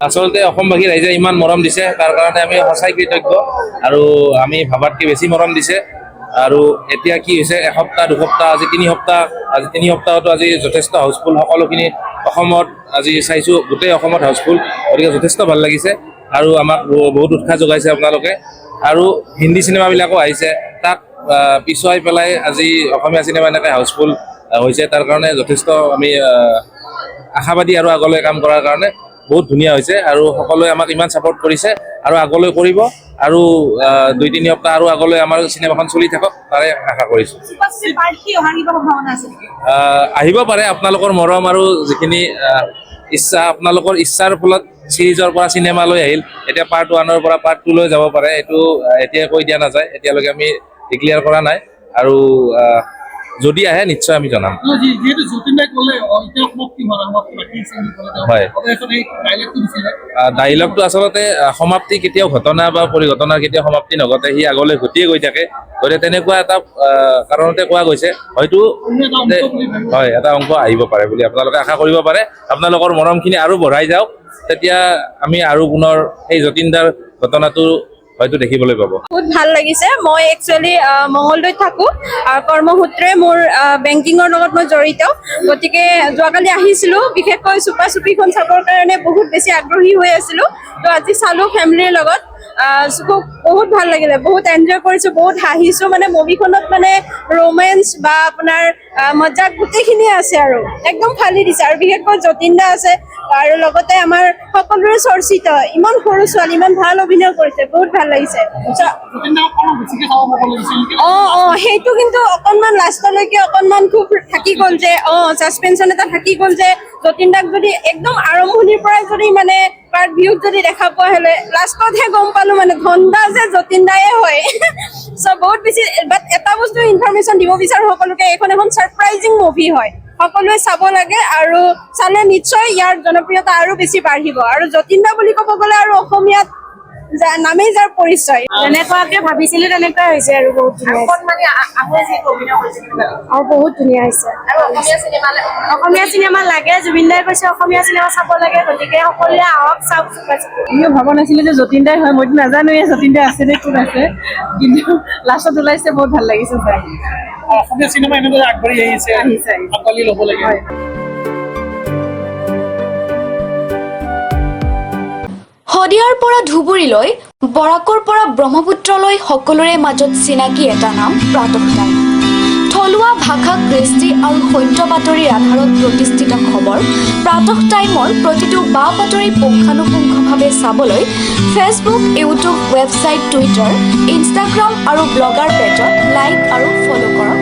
আচলতে অসমবাসী ৰাইজে ইমান মৰম দিছে তাৰ কাৰণে আমি সঁচাই কৃতজ্ঞ আৰু আমি ভাবাতকৈ বেছি মৰম দিছে আৰু এতিয়া কি হৈছে এসপ্তাহ দুসপ্তাহ আজি 3 সপ্তাহ আজি 3 সপ্তাহতো আজি যথেষ্ট হাউচফুল সকলোখিনি অসমত আজি চাইছোঁ গোটেই অসমত হাউচফুল গতিকে যথেষ্ট ভাল লাগিছে আৰু আমাক বহুত উৎসাহ যোগাইছে আপোনালোকে আৰু হিন্দী চিনেমাবিলাকো আহিছে তাক পিছুৱাই পেলাই আজি অসমীয়া চিনেমা এনেকৈ হাউচফুল হৈছে তাৰ কাৰণে যথেষ্ট আমি আশাবাদী আৰু আগলৈ কাম কৰাৰ কাৰণে বহুত ধুনীয়া হৈছে আৰু সকলোৱে আমাক ইমান ছাপোৰ্ট কৰিছে আৰু আগলৈ কৰিব আৰু 2-3 সপ্তাহ আৰু আগলৈ আমাৰ চিনেমাখন চলি থাকক তাৰে আশা কৰিছোঁ আহিব পাৰে আপোনালোকৰ মৰম আৰু যিখিনি ইচ্ছা আপোনালোকৰ ইচ্ছাৰ ফলত চিৰিজৰ পৰা চিনেমালৈ আহিল এতিয়া পাৰ্ট 1ৰ পৰা পাৰ্ট 2লৈ যাব পাৰে এইটো এতিয়া কৈ দিয়া নাযায় এতিয়ালৈকে আমি ডিক্লেয়াৰ কৰা নাই আৰু যদি আহে নিশ্চয় আমি জনাম হয় ডাইলগটো আচলতে সমাপ্তি কেতিয়াও ঘটনা বা পৰিঘটনাৰ কেতিয়াও সমাপ্তি নঘটে সি আগলৈ ঘটিয়ে গৈ থাকে গতিকে তেনেকুৱা এটা কাৰণতে কোৱা গৈছে হয়তো হয় এটা অংক আহিব পাৰে বুলি আপোনালোকে আশা কৰিব পাৰে আপোনালোকৰ মৰমখিনি আৰু বঢ়াই যাওক তেতিয়া আমি আৰু পুনৰ সেই যতীনদাৰ ঘটনাটো হয়তো দেখিবলৈ পাব বহুত ভাল লাগিছে মই একচুয়ালি মঙ্গলদৈত থাকো কৰ্মসূত্ৰে মোৰ বেংকিঙৰ লগত মই জড়িত গতিকে যোৱাকালি আহিছিলো বিশেষকৈ চুপা চুপিখন চাবৰ কাৰণে বহুত বেছি আগ্ৰহী হৈ আছিলো তো আজি চালো ফেমিলিৰ লগত বহুত ভাল লাগিলে বহুত এনজয় কৰিছো বহুত হাঁহিছো মানে মুভিখনত মানে ৰোমেন্স বা আপোনাৰ মজাক গোটেইখিনি আছে আৰু একদম ফালি দিছে আৰু বিশেষকৈ যতীনদা আছে আৰু লগতে আমাৰ সকলোৰে চৰ্চিত ইমান সৰু ছোৱালী ইমান ভাল অভিনয় কৰিছে বহুত ভাল লাগিছে সেইটো কিন্তু অকণমান লাষ্টলৈকে অকণমান খুব থাকি গ'ল যে ছাছপেনশ্যন এটা থাকি গ'ল যে যতীনদাক যদি একদম আৰম্ভণিৰ পৰাই যদি মানে পাৰ্ট ভিউত যদি দেখা পোৱা হ'লে লাষ্টতহে গম পালো মানে ধন্দা যে যতীনদায়ে হয় চ' বহুত বেছি বাট এটা বস্তু ইনফৰমেশ্যন দিব বিচাৰো সকলোকে এইখন এখন ছাৰপ্ৰাইজিং মুভি হয় সকলোৱে চাব লাগে আৰু চালে নিশ্চয় ইয়াৰ জনপ্ৰিয়তা আৰু বেছি বাঢ়িব আৰু যতীনদা বুলি ক'ব গ'লে আৰু অসমীয়াত নামেই যাৰ পৰিচয় যেনেকুৱাকে ভাবিছিলো তেনেকুৱা হৈছে আৰু বহুত বহুত ধুনীয়া হৈছে অসমীয়া চিনেমা লাগে জুবিনদাই কৈছে অসমীয়া চিনেমা চাব লাগে গতিকে সকলোৱে আহক চাওক আমিও ভবা নাছিলো যে যতীনদাই হয় মইতো নাজানোৱে যতীনদাই আছে নে কোন আছে কিন্তু লাষ্টত ওলাইছে বহুত ভাল লাগিছে চাই অসমীয়া চিনেমা এনেদৰে আগবাঢ়ি আহিছে আকোৱালি ল'ব লাগে শদিয়াৰ পৰা ধুবুৰীলৈ বৰাকৰ পৰা ব্ৰহ্মপুত্ৰলৈ সকলোৰে মাজত চিনাকি এটা নাম প্ৰাতঃ টাইম থলুৱা ভাষা কৃষ্টি আৰু সত্য বাতৰিৰ আধাৰত প্ৰতিষ্ঠিত খবৰ প্ৰাতঃ টাইমৰ প্ৰতিটো বা বাতৰি পুংখানুপুংখভাৱে চাবলৈ Facebook YouTube website Twitter Instagram আৰু ব্লগাৰ পেজত লাইক আৰু ফ'ল' কৰক